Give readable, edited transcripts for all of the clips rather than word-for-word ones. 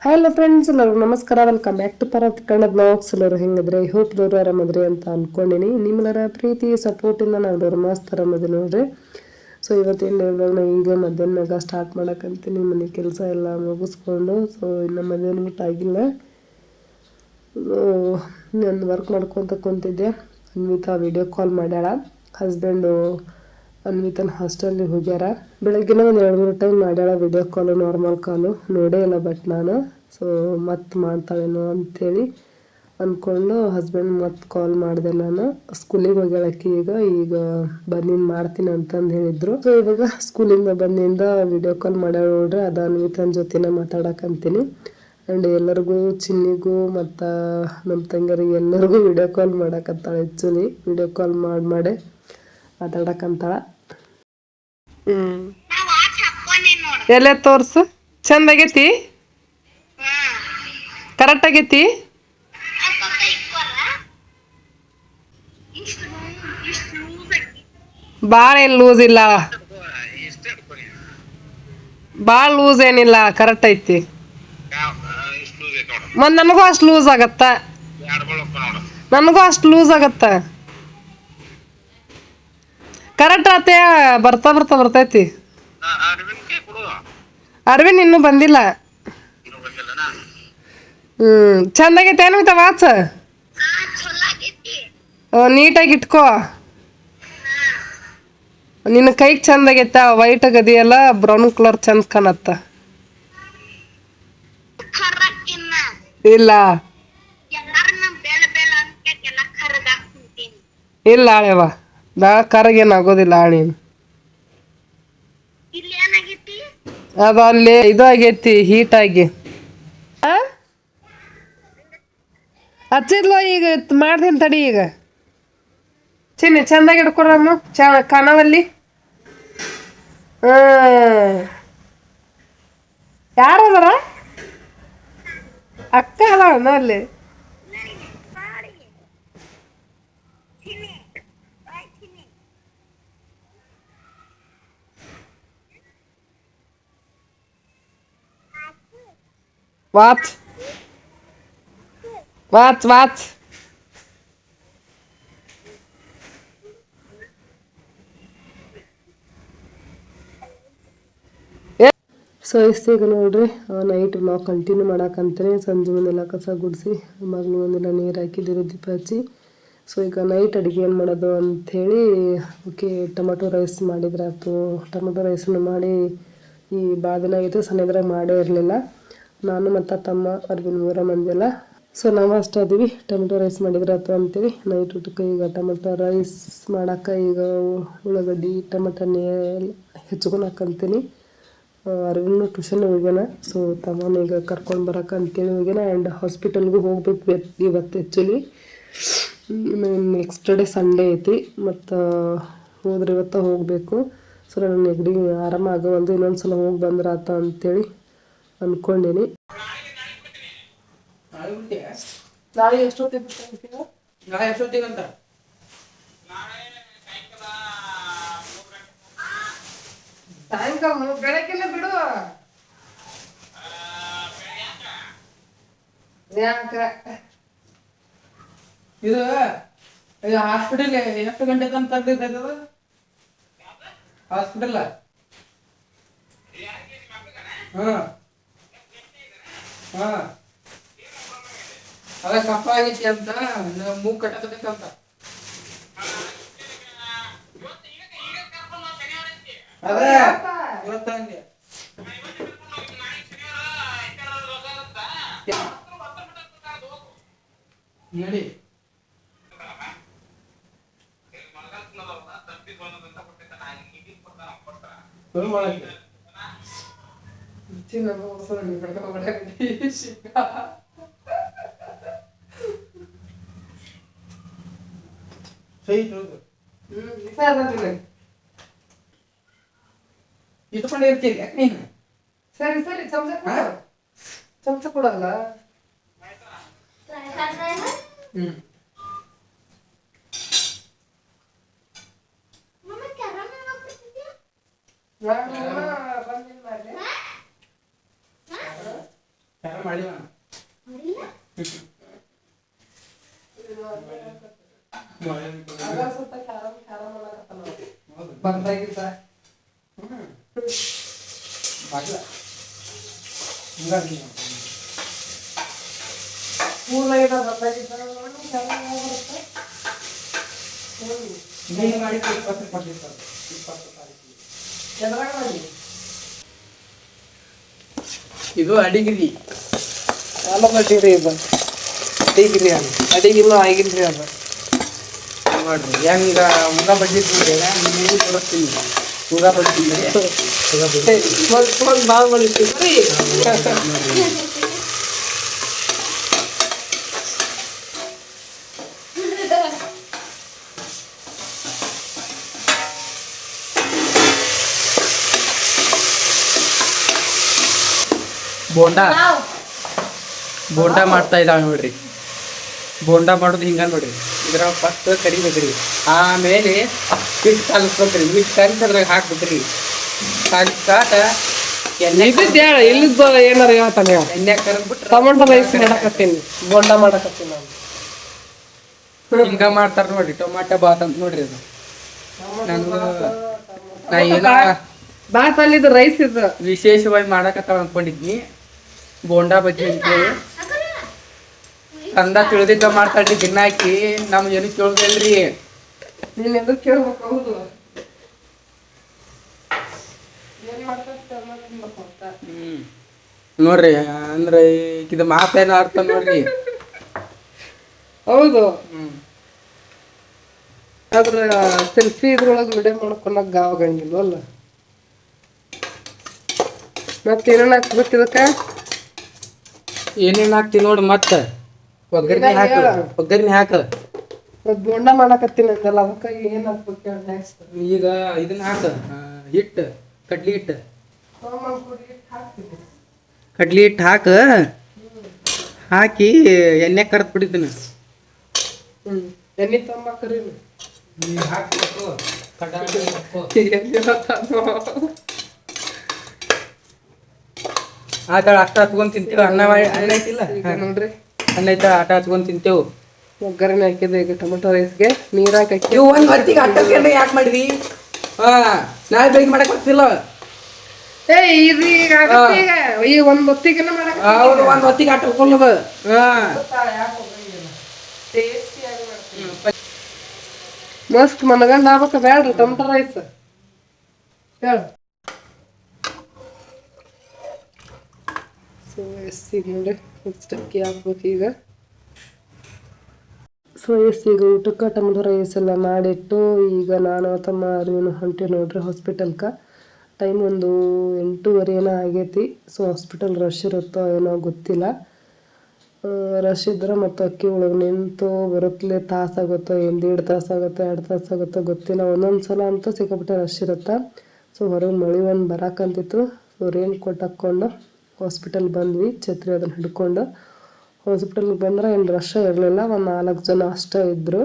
Hello friends, ಎಲ್ಲರಿಗೂ ನಮಸ್ಕಾರ. Welcome back to Parat Kannada blogs. ಎಲ್ಲರೂ ಹೆಂಗಿದ್ರೆ ಹೋಪ್ ದವರು ಆರಾಮದ್ರಿ ಅಂತ ಅನ್ಕೊಂಡಿನಿ. ನಿಮ್ಮೆಲ್ಲರ ಪ್ರೀತಿ ಸಪೋರ್ಟಿಂದ ನಾವು ಮಸ್ತ್ ಆರಾಮದಿ ನೋಡ್ರಿ. ಸೊ ಇವತ್ತಿನ ಬ್ಲಾಗ್ನ ಈಗ ಮಧ್ಯಾಹ್ನ ಸ್ಟಾರ್ಟ್ ಮಾಡಕ್ಕಂತೀನಿ. ಮನೆ ಕೆಲಸ ಎಲ್ಲ ಮುಗಿಸ್ಕೊಂಡು ಇನ್ನು ಮಧ್ಯಾಹ್ನ ಊಟ ಆಗಿಲ್ಲ. ನಾನು ವರ್ಕ್ ಮಾಡ್ಕೊತ ಕುಂತಿದ್ದೆ. ಅನ್ವಿತಾ ವಿಡಿಯೋ ಕಾಲ್ ಮಾಡ್ಯಾಳ. ಹಸ್ಬೆಂಡು ಅನ್ವಿತನ ಹಾಸ್ಟೆಲ್ಗೆ ಹೋಗ್ಯಾರ. ಬೆಳಗ್ಗೆನ ಒಂದು 2-3 ಟೈಮ್ ಮಾಡ್ಯಾಳ ವಿಡಿಯೋ ಕಾಲು, ನಾರ್ಮಲ್ ಕಾಲು. ನೋಡೇ ಇಲ್ಲ ಬಟ್ ನಾನು ಮತ್ತೆ ಮಾಡ್ತಾಳೇನೋ ಅಂಥೇಳಿ ಅಂದ್ಕೊಂಡು ಹಸ್ಬೆಂಡ್ ಮತ್ತೆ ಕಾಲ್ ಮಾಡಿದೆ. ನಾನು ಸ್ಕೂಲಿಗೆ ಹೋಗ್ಯಾಳಕ್ಕಿ ಈಗ ಬಂದಿನ ಮಾಡ್ತೀನಿ ಅಂತಂದು ಹೇಳಿದ್ರು. ಸೊ ಇವಾಗ ಸ್ಕೂಲಿಂದ ಬಂದಿಂದ ವಿಡಿಯೋ ಕಾಲ್ ಮಾಡ್ಯಾಳ ನೋಡ್ರಿ. ಅದು ಅನ್ವಿತನ ಜೊತೆನೇ ಮಾತಾಡಕ್ಕಂತೀನಿ. ಆ್ಯಂಡ್ ಎಲ್ಲರಿಗೂ, ಚಿನ್ನಿಗೂ ಮತ್ತು ನಮ್ಮ ತಂಗಿಯರಿಗೆ ಎಲ್ಲರಿಗೂ ವಿಡಿಯೋ ಕಾಲ್ ಮಾಡಕತ್ತಾಳೆ. ಆ್ಯಕ್ಚುಲಿ ವಿಡಿಯೋ ಕಾಲ್ ಮಾಡಿ ಮಾತಾಡಕ್ಕಂತಾಳ. ಎಲ್ಲ ತೋರ್ಸು. ಚಂದ ಆಗೈತಿ, ಕರೆಕ್ಟ್ ಆಗೈತಿ. ಭಾಳ ಏನು ಲೂಸ್ ಇಲ್ಲ, ಭಾಳ ಲೂಸ್ ಏನಿಲ್ಲ, ಕರೆಕ್ಟ್ ಐತಿ. ಮತ್ತು ನನಗೂ ಅಷ್ಟು ಲೂಸ್ ಆಗತ್ತ, ನನಗೂ ಅಷ್ಟು ಲೂಸ್ ಆಗತ್ತ. ಕರೆಕ್ಟ್ ಆತೆ, ಬರ್ತೈತಿ. ಅರವಿಂದ್ ಇನ್ನೂ ಬಂದಿಲ್ಲ. ಚಂದಾಗೈತೆ ಅನ್ವಿತ ವಾಚ್. ನೀಟಾಗಿ ಇಟ್ಕೋ. ನಿನ್ನ ಕೈಗೆ ಚಂದಾಗೈತ. ವೈಟ್ ಆಗದಿಯಲ್ಲ, ಬ್ರೌನ್ ಕಲರ್ ಚಂದ ಕಾಣತ್ತ. ಇಲ್ಲ ಇಲ್ಲ ಆಳೆವ ಕರಗೇನು ಆಗೋದಿಲ್ಲ. ನೀನು ಅದು ಅಲ್ಲಿ ಇದು ಆಗೈತಿ, ಹೀಟ್ ಆಗಿ ಹಚ್ಚಿದ್ಲು. ಈಗ ಮಾಡ್ತೀನಿ ತಡಿ. ಈಗ ಚಿನ್ನಿ ಚಂದಾಗಿ ಹಿಡ್ಕೊರಮ್ಮ, ಕನವಲ್ಲಿ. ಯಾರದಾರ? ಅಕ್ಕ ಅದಾಳ ಅಲ್ಲಿ. ವಾಚ್ ವಾಚ್ ವಾಚ್ ಸೊ ಈಗ ನೋಡ್ರಿ, ನೈಟ್ ಬ್ಲಾಗ್ ಕಂಟಿನ್ಯೂ ಮಾಡಕ್ಕಂತಾನೆ. ಸಂಜೆ ಒಂದೆಲ್ಲ ಕಸ ಗುಡಿಸಿ, ಮಗಳು ಒಂದೆಲ್ಲ ನೀರು ಹಾಕಿದಿರು, ದೀಪ ಹಚ್ಚಿ. ಸೊ ಈಗ ನೈಟ್ ಅಡುಗೆ ಏನು ಮಾಡೋದು ಅಂಥೇಳಿ, ಓಕೆ ಟೊಮೆಟೊ ರೈಸ್ ಮಾಡಿದ್ರಾಯ್ತು. ಟೊಮೆಟೊ ರೈಸನ್ನು ಮಾಡಿ ಈ ಭಾಳ ದಿನ ಆಗಿತ್ತು, ಸಣ್ಣದ್ರಾಗ ಮಾಡೇ ಇರಲಿಲ್ಲ. ನಾನು ಮತ್ತು ತಮ್ಮ ಅರ್ವಿನ 3 ಮಂದಿ ಎಲ್ಲ. ಸೊ ನಾವು ಅಷ್ಟೇ ಅದೀವಿ. ಟೊಮೆಟೊ ರೈಸ್ ಮಾಡಿದ್ರಾಯ್ತು ಅಂತೇಳಿ ನೈಟ್ ಊಟಕ್ಕೆ ಈಗ ಟೊಮೆಟೊ ರೈಸ್ ಮಾಡೋಕೆ ಈಗ ಉಳ್ಳಾಗಡ್ಡಿ ಟೊಮೆಟೊನೇ ಹೆಚ್ಕೊಂಡು ಹಾಕಂತೀನಿ. ಅರವಿಂದು ಟ್ಯೂಷನ್ ಹೋಗ್ಯಾನ. ಸೊ ತಮ್ಮನ ಈಗ ಕರ್ಕೊಂಡು ಬರೋಕೆ ಅಂತೇಳಿ ಹೋಗ್ಯಾನ. ಆ್ಯಂಡ್ ಹಾಸ್ಪಿಟಲ್ಗೂ ಹೋಗ್ಬೇಕು ಇವತ್ತು. ಆ್ಯಕ್ಚುಲಿ ನೆಕ್ಸ್ಟ್ ಡೇ ಸಂಡೇ ಐತಿ, ಮತ್ತು ಹೋದ್ರೆ ಇವತ್ತು ಹೋಗಬೇಕು. ಸೊ ನಾನು ನೆಗಡಿ ಆರಾಮಾಗವಲ್ದು, ಇನ್ನೊಂದು ಸಲ ಹೋಗಿ ಬಂದ್ರಾತ ಅಂತೇಳಿ ಅಂದ್ಕೊಂಡೀನಿ. ನಾಳೆ ಎಷ್ಟೊತ್ತಿಗೆ? ನಾಳೆ ಎಷ್ಟೊತ್ತಿಗಂತ? ಸಾಯಂಕಾಲ ಬೆಳಗ್ಗೆಲ್ಲ ಬಿಡು. ಇದು ಹಾಸ್ಪಿಟಲ್ ಎಷ್ಟು ಗಂಟೆ ತನಕ ತೆಗ್ದೈತೆ? ಹಾಸ್ಪಿಟಲ್ ಅದ ಕಪ್ಪ ಆಗೈತಿ ಅಂತ, ಮೂಗ್ ಕಟ್ಟಕತ್ತೈತಂತ. ಅದೇ ಇವತ್ತಂಗೆ ನಡಿ. ಇಟ್ಕೊಂಡಿರ್ತೀರಿ ನೀನು. ಸರಿ ಸರಿ, ಚಮಚ ಕೊಡಲ್ಲ. ಬಂದಾಗಿದ್ದ ಇದು ಅಡಿಗಿರಿ ಸಾಲ ಬಡ್ಡಿರಿ ಇದು ಅಡಿಗಿರಿ ಅದು ಅಡಿಗಿನ್ನೂ ಆಗಿಲ್ರಿ ಅದು ನೋಡ್ರಿ ಹೆಂಗ ಮುಗ ಬಡ್ಡಿ ನೀವು ತೋರಿಸ್ತೀನಿ ಮುಗ ಬಡ್ಡಿ ಭಾಳ ಮಾಡಿರ್ತೀವಿ ಬೋಂಡಾ ಮಾಡ್ತಾ ಇದ್ದಾವೆ ನೋಡ್ರಿ. ಬೋಂಡಾ ಮಾಡೋದು ಹಿಂಗ ನೋಡ್ರಿ. ಇದ್ರ ಫಸ್ಟ್ ಕರಿಬೇಕ್ರಿ, ಆಮೇಲೆ ಹಿಟ್ಟು ಕಲಿಸ್ಬೇಕ್ರಿ. ಹಿಟ್ಟು ಕಲಿಸಿ ಅದ್ರಾಗ ಹಾಕ್ಬೇಕ್ರಿ. ಕಾಟ ಏನಾರ ಹೇಳ್ತಾನೆ ಎಣ್ಣೆ ಕರೆದ್ಬಿಟ್ರೆ ಟೊಮೊಟೊ ರೈಸ್ ಮಾಡಕತ್ತೀನಿ, ಬೋಂಡ ಮಾಡಕತ್ತೀನಿ ನಾನು. ಹಿಂಗ ಮಾಡ್ತಾರ ನೋಡ್ರಿ. ಟೊಮಾಟೊ ಬಾತ್ ಅಂತ ನೋಡ್ರಿ ಅದು. ನಾ ಏನೋ ಬಾತ್ ಅಲ್ಲಿ ಇದು ರೈಸ್ ಇದು ವಿಶೇಷವಾಗಿ ಮಾಡಕತ್ತಾವ ಅನ್ಕೊಂಡಿದ್ನಿ. ಬೋಂಡಾ ಬಜ್ಜಿ ಅಂತೇಳಿ ತಂದ ತಿಳಿದಿದ್ದ ಮಾಡ್ತಾಳ್ರಿ. ದಿನ ಹಾಕಿ ನಮ್ಗೆ ಏನು ಕೇಳುದಿಲ್ರಿ. ನೀನ್ ಎದಕ್ ಕೇಳ್ಬೇಕು? ಹೌದು ನೋಡ್ರಿ, ಅಂದ್ರೆ ಇದು ಮಾತೇನ ಅರ್ಥ ನೋಡ್ರಿ. ಹೌದು. ಆದ್ರ ಸೆಲ್ಫಿ ಇದ್ರೊಳಗೆ ವಿಡಿಯೋ ಮಾಡ್ಕೊಳಕ್ ಆಗಂಗಿಲ್ವಲ್ಲ. ಮತ್ತೇನೇನು ಹಾಕ್ಬೇಕು ಇದಕ್ಕ? ಏನೇನು ಹಾಕ್ತಿ ನೋಡಿ. ಮತ್ತೆ ಒಗ್ಗರಣೆ ಹಾಕ, ಒಗ್ಗರಣೆ ಹಾಕ. ಬೋಂಡ ಮಾಡಕತ್ತೀನಿ ಅಂದಲ್ಲ, ಅದಕ್ಕೆ ಏನ್ ಹಾಕ್ಬೇಕು ನೆಕ್ಸ್ಟ್? ಈಗ ಇದನ್ನ ಹಾಕ, ಹಿಟ್ಟು, ಕಡ್ಲಿ ಹಿಟ್ಟು. ಕಡ್ಲಿ ಹಿಟ್ಟು ಹಾಕ, ಹಾಕಿ ಎಣ್ಣೆ ಕರೆದು ಬಿಡಿದ್ದೀನಿ. ಎಣ್ಣೆ ತಂಬಾಕ್ರಿ ಹಾಕ್ಬೇಕು. ಆಟ ಅಷ್ಟ ಹಚ್ಕೊಂಡ್ ತಿಂತೇವೆ. ಅನ್ನ ಐತಿಲ್ಲ ನೋಡ್ರಿ, ಅನ್ನ ಐತ ಆಟ ಹಚ್ಕೊಂಡ್ ತಿಂತೇವು. ಒಗ್ಗರಣೆ ಹಾಕಿದೆ ಈಗ ಟೊಮೆಟೊ ರೈಸ್ಗೆ ನೀರ್ ಹಾಕಿ ಒಂದ್ ಹೊತ್ತಿಗೆ ಅಟ್ಟಕ್ಕೆ ಯಾಕೆ ಮಾಡಿದ್ವಿ? ನಾಳೆ ಬೆಳಿಗ್ಗೆ ಮಾಡಕ್ ಬರ್ತಿಲ್ಲ. ಈಗ ಒಂದ್ ಹೊತ್ತಿಗೆ ಅವ್ರು ಒಂದ್ ಹೊತ್ತಿಗೆ ಅಟ್ಟಕೊಳ್ಳೋದು. ಮಸ್ತ್ ಮನಗಂಡ ಆಗ್ಬೇಕ ಬೇಡ್ರಿ ಟೊಮೆಟೊ ರೈಸ್. ಹೇಳ ನೋಡಿ ಅಕ್ಕಿ ಹಾಕ್ಬೇಕು ಈಗ. ಸೊ ಈಗ ಊಟಕ್ಕೆ ಟೊಮೆಟೊ ರೈಸ್ ಎಲ್ಲ ಮಾಡಿಟ್ಟು ಈಗ ನಾನು ತಮ್ಮ ಅರಿವಿನ ಹೊಂಟೆ ನೋಡ್ರಿ ಹಾಸ್ಪಿಟಲ್ಗೆ. ಟೈಮ್ ಒಂದು 8:30 ಏನೋ ಆಗೈತಿ. ಸೊ ಹಾಸ್ಪಿಟಲ್ ರಶ್ ಇರುತ್ತೋ ಏನೋ ಗೊತ್ತಿಲ್ಲ. ರಶ್ ಇದ್ರೆ ಮತ್ತು ಅಕ್ಕಿ ಒಳಗೆ ನಿಂತು ಬರುತ್ತಲೇ ತಾಸಾಗುತ್ತೋ, 1.5 ತಾಸಾಗುತ್ತೋ 2 ತಾಸಾಗುತ್ತೋ ಗೊತ್ತಿಲ್ಲ. ಒಂದೊಂದು ಸಲ ಅಂತೂ ಸಿಕ್ಕಾಪಟ್ಟೆ ರಶ್ ಇರುತ್ತೆ. ಸೊ ಹೊರಗೆ ಮಳೆ ಒಂದು ಬರಾಕಂತಿತ್ತು. ಸೊ ರೇನ್ ಕೋಟ್ ಹಾಕ್ಕೊಂಡು ಹಾಸ್ಪಿಟಲ್ ಬಂದ್ವಿ. ಛತ್ರಿ ಅದನ್ನು ಹಿಡ್ಕೊಂಡು ಹಾಸ್ಪಿಟಲ್ಗೆ ಬಂದ್ರೆ ಏನು ರಶ್ ಇರಲಿಲ್ಲ. ಒಂದು 4 ಜನ ಅಷ್ಟೇ ಇದ್ದರು.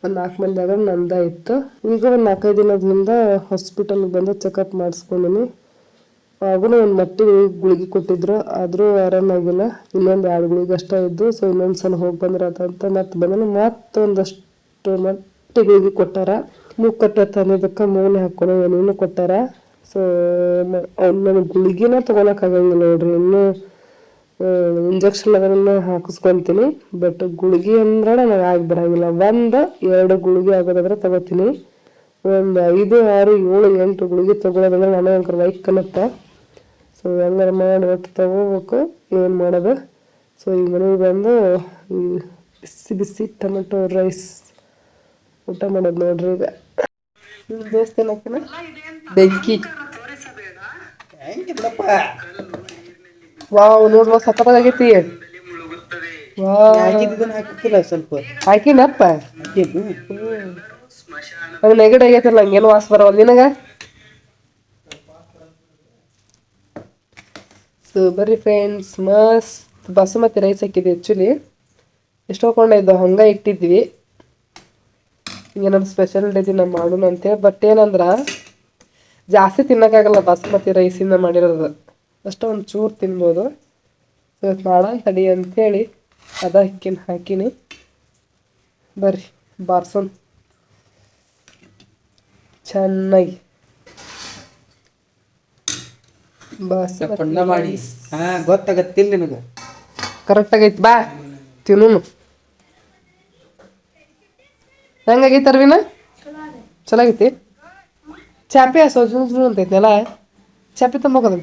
ಒಂದು 4 ಮಂದಿ ಆಗ ನಂದ ಇತ್ತು. ಈಗ ಒಂದು 4-5 ದಿನದಿಂದ ಹಾಸ್ಪಿಟಲ್ಗೆ ಬಂದು ಚೆಕಪ್ ಮಾಡಿಸ್ಕೊಂಡಿನಿ. ಆಗೂ ಒಂದು ಮಟ್ಟಿಗೆ ಗುಳಿಗೆ ಕೊಟ್ಟಿದ್ರು, ಆದರೂ ಆರಾಮಾಗಿಲ್ಲ. ಇನ್ನೊಂದು 2 ಗುಳಿಗೆ ಅಷ್ಟೇ ಇದ್ದು. ಸೊ ಇನ್ನೊಂದು ಸಲ ಹೋಗಿ ಬಂದ್ರೆ ಅದಂತ ಮತ್ತೆ ಬಂದ್ರೆ ಮತ್ತೊಂದಷ್ಟು ಮಟ್ಟಿಗೆ ಗುಳಿಗೆ ಕೊಟ್ಟಾರ. ಮೂಗು ಕಟ್ಟತ್ತೆ ಅನ್ನೋದಕ್ಕೆ ಮೂನೆ ಹಾಕ್ಕೊಂಡು ಏನೇನು ಕೊಟ್ಟಾರ. ಸೊ ನನಗೆ ಗುಳಿಗೆನ ತೊಗೊಳಕ್ಕಾಗಂಗಿಲ್ಲ ನೋಡ್ರಿ. ಇನ್ನೂ ಇಂಜೆಕ್ಷನ್ ಅದನ್ನು ಹಾಕಿಸ್ಕೊತೀನಿ. ಬಟ್ ಗುಳಿಗೆ ಅಂದ್ರೆ ನನಗೆ ಆಗಿ ಬರೋಂಗಿಲ್ಲ. 1-2 ಗುಳಿಗೆ ಆಗೋದಾದ್ರೆ ತೊಗೋತೀನಿ. ಒಂದು 5, 6, 7, 8 ಗುಳಿಗೆ ತೊಗೊಳೋದಂದ್ರೆ ನನಗೆ ಒಂಥರ ವೈಕ್ ಅನ್ನತ್ತೆ. ಸೊ ಹೆಂಗಾರ ಮಾಡಿ ಒಟ್ಟು ತೊಗೋಬೇಕು. ಏನು ಮಾಡೋದು? ಸೊ ಈ ಮನೆಗೆ ಬಂದು ಬಿಸಿ ಬಿಸಿ ಟೊಮೆಟೊ ರೈಸ್ ಊಟ ಮಾಡೋದು ನೋಡ್ರಿ. ಈಗ ದೇವಸ್ಥಾನಕ್ಕೆ ಬೆಂಕಿ ವಾವ್ ನೋಡುವ ಸಖತ್ತಾಗೈತಿ. ಸ್ವಲ್ಪ ಹಾಕಿನಪ್ಪ ಅದು ನೆಗಡಿ ಆಗೈತಿಲ್ಲ, ಹಂಗೇನು ವಾಸ ಬರವಲ್ಲ ನಿನಗೆ. ಸೊ ಬರ್ರಿ ಫ್ರೆಂಡ್ಸ್, ಮಸ್ತ್ ಬಾಸುಮತಿ ರೈಸ್ ಹಾಕಿದ್ವಿ. ಆ್ಯಕ್ಚುಲಿ ಎಷ್ಟು ಹೋಗ್ಕೊಂಡಿದ್ದು ಹಂಗೆ ಇಟ್ಟಿದ್ವಿ. ಏನಾದ್ರು ಸ್ಪೆಷಲ್ ಡೇ ದಿನ ಮಾಡೋಣ ಅಂತೇಳಿ. ಬಟ್ ಏನಂದ್ರೆ ಜಾಸ್ತಿ ತಿನ್ನೋಕ್ಕಾಗಲ್ಲ ಬಾಸುಮತಿ ರೈಸಿಂದ ಮಾಡಿರೋದು. ಅಷ್ಟೇ ಒಂದು ಚೂರು ತಿನ್ಬೋದು. ಇವತ್ತು ಮಾಡ ತಡಿ ಅಂಥೇಳಿ ಅದ ಹಾಕಿನಿ ಬರ್ರಿ ಬಾರ್ಸೋನ್ ಚೆನ್ನಾಗಿ ಪಂಡ ಮಾಡಿ ಗೊತ್ತಾಗತ್ತಿಲ್ಲ ನಿನಗೆ ಕರೆಕ್ಟ್ ಆಗೈತಿ ಬಾ ತಿನ್ನೂನು ಹೆಂಗಾಗೈತಿ ಅರ್ವಿನ ಚಲೋ ಆಗೈತಿ ಚಾಪಿ ಸುಳ್ಳು ಅಂತೈತಿ ನೆಲ ಚಾಪಿ ತಂಬೋಕದ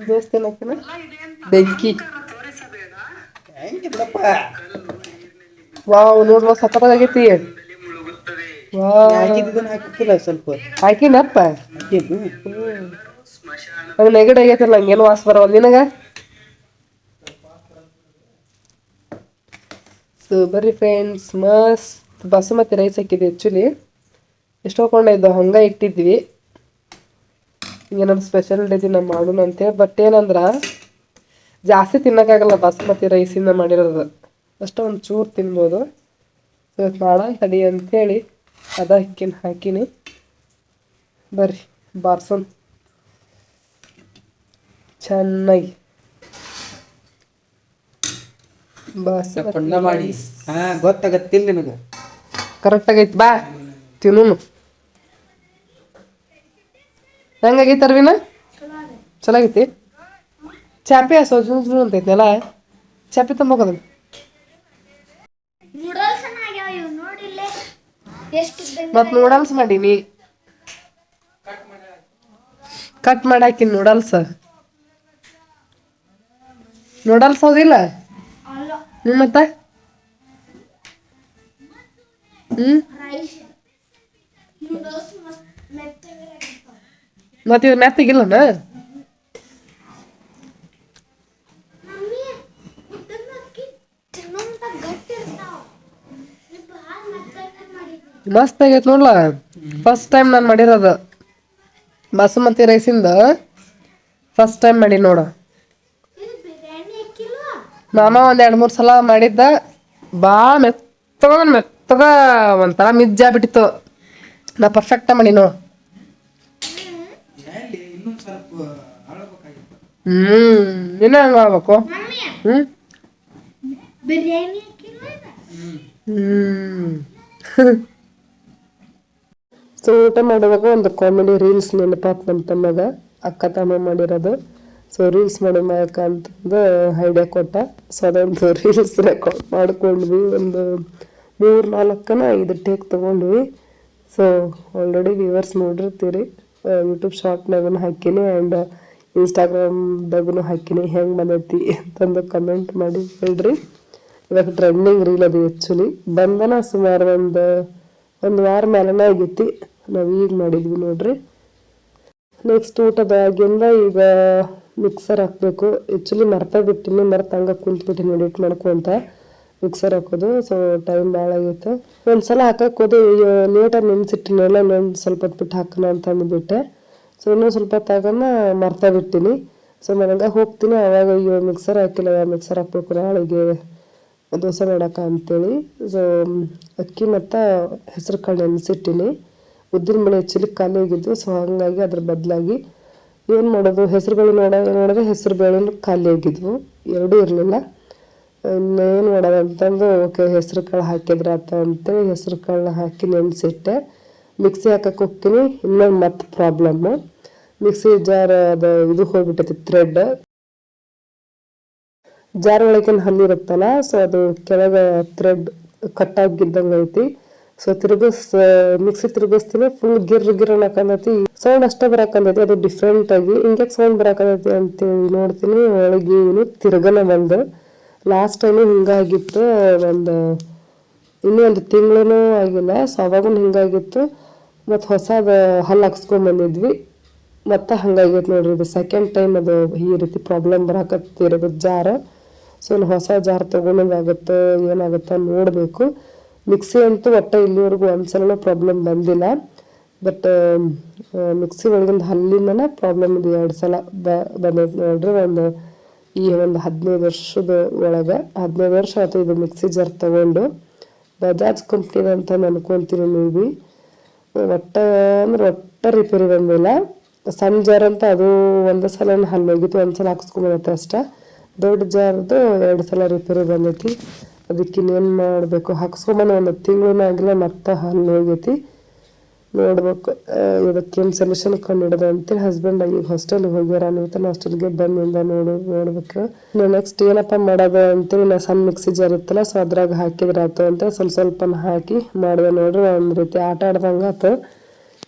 ದೋಸ್ತ ಏನಾಕಿನ ಬೆಂಕಿ ವಾವ್ ನೋಡ್ವಾ ಸಕ್ಕತ್ತಾಗೈತಿ ಸ್ವಲ್ಪ ಹಾಕಿನಪ್ಪ ನಂಗೆ ನೆಗಡಿ ಆಗೈತಿಲ್ಲ ಹಂಗೇನು ವಾಸ ಬರವಲ್ಲ ನಿನಗ ಸೊ ಬರ್ರಿ ಫ್ರೆಂಡ್ಸ್ ಮಸ್ತ್ ಬಾಸುಮತಿ ರೈಸ್ ಹಾಕಿದ್ವಿ ಆ್ಯಕ್ಚುಲಿ ಎಷ್ಟು ಹೋಗ್ಕೊಂಡಿದ್ದು ಹಂಗೆ ಇಟ್ಟಿದ್ವಿ ಏನಾದ್ರು ಸ್ಪೆಷಲ್ ಡೇ ದಿನ ಮಾಡೋಣ ಅಂತೇಳಿ ಬಟ್ ಏನಂದ್ರೆ ಜಾಸ್ತಿ ತಿನ್ನೋಕ್ಕಾಗಲ್ಲ ಬಾಸುಮತಿ ರೈಸಿಂದ ಮಾಡಿರೋದು ಅಷ್ಟೇ ಒಂದು ಚೂರು ತಿನ್ಬೋದು ಇವತ್ತು ಮಾಡ ತಡಿ ಅಂಥೇಳಿ ಅದ ಹಾಕಿನಿ ಬರ್ರಿ ಬಾರ್ಸೋನ್ ಚೆನ್ನಾಗಿ ಪಂಡ ಮಾಡಿ ಗೊತ್ತಾಗತ್ತಿಲ್ಲ ನಿನಗೆ ಕರೆಕ್ಟ್ ಆಗೈತಿ ಬಾ ತಿನ್ನೂನು ಹೆಂಗಾಗೈತಿ ಅರ್ವಿನ ಚಲೋ ಆಗೈತಿ ಚಾಪಿ ಸುಳ್ಳು ಅಂತೈತಿ ನೆಲ ಚಾಪಿ ತಂಬೋಕದ ಮತ್ ನೂಡಲ್ಸ್ ಮಾಡೀನಿ ಕಟ್ ಮಾಡಿ ಹಾಕಿನಿ ನೂಡಲ್ಸ್ ಹೌದಿಲ್ಲ ಮತ್ತೆ ಮತ್ತೆ ಇವ್ ಮೆತ್ತಗಿಲ್ಲನ ಮಸ್ತ್ ಆಗೈತೆ ನೋಡ್ಲ ಫಸ್ಟ್ ಟೈಮ್ ನಾನು ಮಾಡಿರೋದು ಬಾಸುಮತಿ ರೈಸಿಂದ ಫಸ್ಟ್ ಟೈಮ್ ಮಾಡಿ ನೋಡ ಮಾಮ ಒಂದು 2-3 ಸಲ ಮಾಡಿದ್ದ ಭಾಳ ಮೆತ್ತಗ ಒಂಥರ ಮಿಜ್ಜಾಗ್ಬಿಟ್ಟಿತ್ತು ನಾ ಪರ್ಫೆಕ್ಟಾಗಿ ಮಾಡಿ ನೋಡು ಇನ್ನೂ ಹಂಗೆ ಆಗ್ಬೇಕು ಸೊ ಊಟ ಮಾಡುವಾಗ ಒಂದು ಕಾಮಿಡಿ ರೀಲ್ಸ್ ನೆನಪಾತ್ ನಮ್ಮ ತಮ್ಮಗ ಅಕ್ಕ ತಮ್ಮ ಮಾಡಿರೋದು ಸೊ ರೀಲ್ಸ್ ಮಾಡೋಕ ಅಂತಂದು ಐಡಿಯಾ ಕೊಟ್ಟ ಸೊ ಅದೊಂದು ರೀಲ್ಸ್ ರೆಕಾರ್ಡ್ ಮಾಡ್ಕೊಂಡ್ವಿ ಒಂದು 3-4 ಟೇಕ್ ತೊಗೊಂಡ್ವಿ ಸೊ ಆಲ್ರೆಡಿ ವ್ಯೂವರ್ಸ್ ನೋಡಿರ್ತೀರಿ ಯೂಟ್ಯೂಬ್ ಶಾರ್ಟ್ನಾಗೂ ಹಾಕಿನಿ ಆ್ಯಂಡ್ ಇನ್ಸ್ಟಾಗ್ರಾಮ್ದಾಗೂ ಹಾಕಿನಿ ಹೆಂಗೆ ಬಂದೈತಿ ಅಂತಂದು ಕಮೆಂಟ್ ಮಾಡಿ ಹೇಳ್ರಿ ಇವಾಗ ಟ್ರೆಂಡಿಂಗ್ ರೀಲ್ ಅದು ಆ್ಯಕ್ಚುಲಿ ಬಂದನ ಸುಮಾರು ಒಂದು ವಾರ ಮೇಲನೇ ಆಗೈತಿ ನಾವು ಈಗ ಮಾಡಿದ್ವಿ ನೋಡ್ರಿ ನೆಕ್ಸ್ಟ್ ಊಟದಾಗಿಂದ ಈಗ ಮಿಕ್ಸರ್ ಹಾಕಬೇಕು ಆ್ಯಕ್ಚುಲಿ ಮರ್ತೇ ಹಂಗೆ ಕುಂತ್ಬಿಟ್ಟಿನಿ ಎಡಿಟ್ ಮಾಡ್ಕೊಂತ ಮಿಕ್ಸರ್ ಹಾಕೋದು ಸೊ ಟೈಮ್ ಭಾಳ ಆಗೈತೆ ಒಂದ್ಸಲ ಹಾಕಕ್ಕೆ ಹೋದೆ ಲೇಟಾಗಿ ನೆನ್ಸಿಟ್ಟಿನೆಲ್ಲ ಇನ್ನೊಂದು ಸ್ವಲ್ಪ ಹೊತ್ತು ಬಿಟ್ಟು ಹಾಕೋಣ ಅಂತ ಅಂದ್ಬಿಟ್ಟೆ ಸೊ ಇನ್ನೊಂದು ಸ್ವಲ್ಪ ಹೊತ್ತಾಗನ್ನ ಮರ್ತೇ ಬಿಟ್ಟಿನಿ ಸೊ ನನಗೆ ಹೋಗ್ತೀನಿ ಅವಾಗ ಅಯ್ಯೋ ಮಿಕ್ಸರ್ ಹಾಕಿಲ್ಲ ಮಿಕ್ಸರ್ ಹಾಕ್ಬೇಕು ನಾಳೆಗೆ ದೋಸೆ ಮಾಡೋಕೆ ಅಂತೇಳಿ ಸೊ ಅಕ್ಕಿ ಮತ್ತು ಹೆಸರು ಕಾಳು ನೆನೆಸಿಟ್ಟಿನಿ ಉದ್ದಿನಬೇಳೆ ಆ್ಯಕ್ಚುಲಿ ಖಾಲಿ ಆಗಿದ್ದು ಸೊ ಹಾಗಾಗಿ ಅದ್ರ ಬದಲಾಗಿ ಏನು ಮಾಡೋದು ಹೆಸರುಬೇಳೆ ನೋಡಿದ್ರೆ ಹೆಸರು ಬೇಳೆ ಖಾಲಿ ಆಗಿದ್ವು ಎರಡೂ ಇರಲಿಲ್ಲ ಇನ್ನೇನು ಮಾಡೋದು ಅಂತಂದು ಓಕೆ ಹೆಸರು ಕಾಳು ಹಾಕಿದ್ರೆ ಆತ ಅಂತೇಳಿ ಹೆಸರು ಕಾಳನ್ನ ಹಾಕಿ ನೆನೆಸಿಟ್ಟೆ ಮಿಕ್ಸಿ ಹಾಕಕ್ಕೆ ಹೋಗ್ತೀನಿ ಇನ್ನೊಂದು ಮತ್ತೆ ಪ್ರಾಬ್ಲಮ್ಮು ಮಿಕ್ಸಿ ಜಾರ್ ಅದು ಇದು ಹೋಗ್ಬಿಟ್ಟೈತಿ ಥ್ರೆಡ್ ಜಾರ್ ಒಳಗಿನ ಹಲ್ಲಿರುತ್ತಲ್ಲ ಸೊ ಅದು ಕೆಳಗೆ ಥ್ರೆಡ್ ಕಟ್ಟಾಗಿದ್ದಂಗೆ ಐತಿ ಸೊ ಮಿಕ್ಸಿ ತಿರುಗಿಸ್ತೀನಿ ಫುಲ್ ಗಿರ್ ಅನ್ನಕಂದೈತಿ ಸೌಂಡ್ ಅಷ್ಟೇ ಬರಾಕಂದೈತಿ ಅದು ಡಿಫ್ರೆಂಟ್ ಆಗಿ ಹಿಂಗೆ ಸೌಂಡ್ ಬರಾಕಂದೈತಿ ಅಂತೇಳಿ ನೋಡ್ತೀನಿ ಒಳಗೆ ಏನು ತಿರ್ಗನ ಬಂದು ಲಾಸ್ಟ್ ಟೈಮು ಹಿಂಗಾಗಿತ್ತು ಇನ್ನೂ ಒಂದು ತಿಂಗಳೂ ಆಗಿಲ್ಲ ಸೊ ಅವಾಗೂ ಹಿಂಗಾಗಿತ್ತು ಮತ್ತು ಹೊಸದ ಹಲ್ಲು ಹಾಕ್ಸ್ಕೊಂಡ್ಬಂದಿದ್ವಿ ಮತ್ತು ಹಂಗಾಗೈತೆ ನೋಡ್ರಿ ಇದು ಸೆಕೆಂಡ್ ಟೈಮ್ ಅದು ಈ ರೀತಿ ಪ್ರಾಬ್ಲಮ್ ಬರಾಕತ್ತಿರೋದು ಜಾರ ಸೊ ಇನ್ನು ಹೊಸ ಜಾರ್ ತೊಗೊಂಡಾಗುತ್ತೆ ಏನಾಗುತ್ತೆ ನೋಡಬೇಕು ಮಿಕ್ಸಿ ಅಂತೂ ಒಟ್ಟು ಇಲ್ಲಿವರೆಗೂ ಒಂದ್ಸಲನೂ ಪ್ರಾಬ್ಲಮ್ ಬಂದಿಲ್ಲ ಬಟ್ ಮಿಕ್ಸಿ ಒಳಗಿಂದ ಹಲ್ಲಿಂದನೇ ಪ್ರಾಬ್ಲಮ್ ಇದು 2 ಸಲ ಬಂದೈತೆ ನೋಡ್ರಿ ಒಂದು 15 ವರ್ಷದ ಒಳಗೆ 15 ವರ್ಷ ಆಯ್ತು ಇದು ಮಿಕ್ಸಿ ಜಾರ್ ತೊಗೊಂಡು ಬಜಾಜ್ ಕಂಪ್ನಿದ ಅಂತ ಅನ್ಕೊಂತೀನಿ ಮೇ ಬಿ ಒಟ್ಟ ರಿಪೇರಿ ಬಂದಿಲ್ಲ ಸಣ್ಣ ಜಾರ್ ಅಂತ ಅದು ಒಂದು ಸಲ ಹಲ್ಲು ಹೋಗಿತ್ತು, ಒಂದು ಸಲ ಹಾಕ್ಸ್ಕೊಂಬಂದೈತೆ ಅಷ್ಟೇ. ದೊಡ್ಡ ಜಾರ್ದು 2 ಸಲ ರಿಪೇರಿ ಬಂದೈತಿ. ಅದಕ್ಕೆ ಇನ್ನೇನು ಮಾಡಬೇಕು, ಹಾಕ್ಸ್ಕೊಂಬಂದು 1 ತಿಂಗಳೂ ಆಗಿಲ್ಲ, ಮತ್ತೆ ಹಲ್ಲು ಹೋಗೈತಿ. ನೋಡ್ಬೇಕು ಇದಕ್ಕೇನು ಸೊಲ್ಯೂಷನ್ ಕಂಡಿಡೋದು ಅಂತೇಳಿ ಹಸ್ಬೆಂಡ್ ಈಗ ಹಾಸ್ಟೆಲ್ಗೆ ಹೋಗ್ಯಾರ. ನೀವು ಹಾಸ್ಟೆಲ್ಗೆ ಬಂದಿಂದ ನೋಡ್ಬೇಕು ನೆಕ್ಸ್ಟ್ ಏನಪ್ಪ ಮಾಡೋದು ಅಂತೇಳಿ. ನಾ ಸಣ್ಣ ಮಿಕ್ಸಿ ಜಾರ್ ಇತ್ತಲ್ಲ, ಸೊ ಅದ್ರಾಗ ಹಾಕಿದ್ರೆ ಆಯ್ತು ಅಂತ ಸ್ವಲ್ಪ ಹಾಕಿ ಮಾಡಿದೆ ನೋಡ್ರಿ. ಒಂದು ರೀತಿ ಆಟ ಆಡ್ದಂಗೆ ಆಯ್ತು.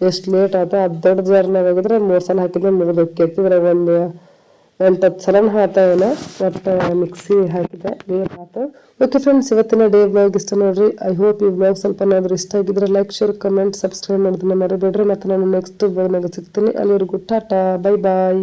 ಎಷ್ಟು ಲೇಟ್ ಆಯ್ತು. ಅದು ದೊಡ್ಡ ಜಾರ್ನಾಗ ಆಗಿದ್ರೆ 3 ಸಲ ಹಾಕಿದ್ರೆ ಮುಗಿದೋಕೈತಿ. ಇದ್ರಾಗ ಒಂದು 8-10 ಸಲ ಹಾತಾವೇನೋ, ಒಟ್ಟು ಮಿಕ್ಸಿ ಹಾಕಿದೆ ಲೇಟ್ ಆಯ್ತು. ಓಕೆ ಫ್ರೆಂಡ್ಸ್, ಇವತ್ತಿನ ಡೇ ಬ್ಲಾಗ್ ಇಷ್ಟ ನೋಡ್ರಿ. ಐ ಹೋಪ್ ಈ ಬ್ಲಾಗ್ ಸ್ವಲ್ಪ ಏನಾದರೂ ಇಷ್ಟ ಆಗಿದ್ರೆ ಲೈಕ್, ಶೇರ್, ಕಮೆಂಟ್, ಸಬ್ಸ್ಕ್ರೈಬ್ ಮಾಡೋದನ್ನ ಮರಿಬೇಡ್ರಿ. ಮತ್ತು ನಾನು ನೆಕ್ಸ್ಟ್ ಬ್ಲಾಗ್ನಾಗ ಸಿಗ್ತೀನಿ. ಅಲ್ಲಿವರೆಗೂ ಟಾಟಾ, ಬೈ ಬಾಯ್.